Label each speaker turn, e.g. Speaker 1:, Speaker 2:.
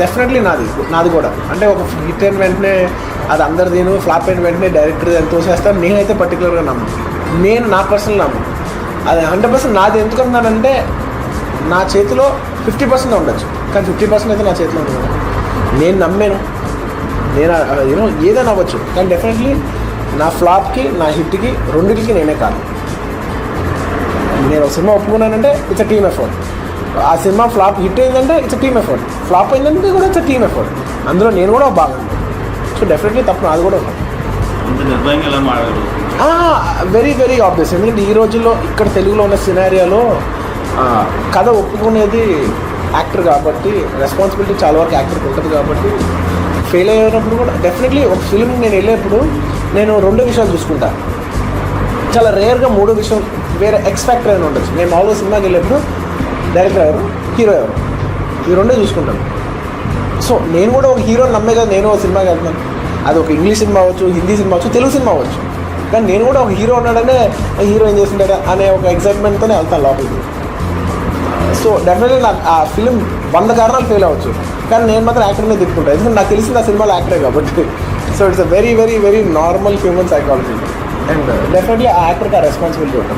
Speaker 1: Definitely నాది కూడా. అంటే ఒక హిట్ అయిన వెంటనే అది అందరిది, ఫ్లాప్ అయిన వెంటనే డైరెక్టర్ ఎంత తోసేస్తాను నేనైతే పర్టికులర్గా నేను నా పర్సనల్ అది 100% నాది. ఎందుకన్నానంటే నా చేతిలో 50% ఉండొచ్చు, కానీ 50% అయితే నా చేతిలో ఉంటుంది. నేను నమ్మాను, నేను ఏదైనా అవ్వచ్చు, కానీ డెఫినెట్లీ నా ఫ్లాప్కి నా హిట్కి రెండింటికి నేనే కాదు. నేను ఒక సినిమా ఒప్పుకున్నానంటే ఇట్స్ టీమ్ ఎఫర్ట్. ఆ సినిమా ఫ్లాప్ హిట్ అయిందంటే ఇట్స్ టీమ్ ఎఫర్ట్, ఫ్లాప్ అయిందంటే కూడా ఇట్స్ టీమ్ ఎఫర్ట్. అందులో నేను కూడా భాగం. సో డెఫినెట్లీ తప్పు నాది కూడా ఉంది. Very very obvious. ఎందుకంటే ఈ రోజుల్లో ఇక్కడ తెలుగులో ఉన్న సినారియాలో కథ ఒప్పుకునేది యాక్టర్ కాబట్టి, రెస్పాన్సిబిలిటీ చాలా వరకు యాక్టర్కి ఉంటుంది కాబట్టి, ఫెయిల్ అయ్యేటప్పుడు కూడా డెఫినెట్లీ ఒక ఫిల్మ్ నేను వెళ్ళేప్పుడు నేను 2 విషయాలు చూసుకుంటా. చాలా రేర్గా 3 విషయం వేరే ఎక్స్ ఫ్యాక్టర్ అని ఉండొచ్చు. నేను మామూలుగా సినిమాకి వెళ్ళేప్పుడు డైరెక్టర్ ఎవరు, హీరో ఎవరు, ఈ 2 చూసుకుంటాను. సో నేను కూడా ఒక హీరోని నమ్మే కదా నేను ఒక సినిమాకి వెళ్తున్నాను. అది ఒక ఇంగ్లీష్ సినిమా అవ్వచ్చు, హిందీ సినిమా అవ్వచ్చు, తెలుగు సినిమా అవ్వచ్చు, కానీ నేను కూడా ఒక హీరో ఉన్నాడనే హీరో ఏం చేస్తుంటాడా అనే ఒక ఎక్సైట్మెంట్తోనే వెళ్తాను లోపలికి. సో డెఫినెట్లీ నాకు ఆ ఫిలిం 100 కారణాలు ఫెయిల్ అవ్వచ్చు, కానీ నేను మాత్రం యాక్టర్నే తిప్పుకుంటాను. ఎందుకంటే నాకు తెలిసింది ఆ సినిమాలో యాక్టరే కాబట్టి. So it's a very very very normal human psychology. And definitely ఆ యాక్టర్కి ఆ రెస్పాన్సిబిలిటీ ఉంటుంది.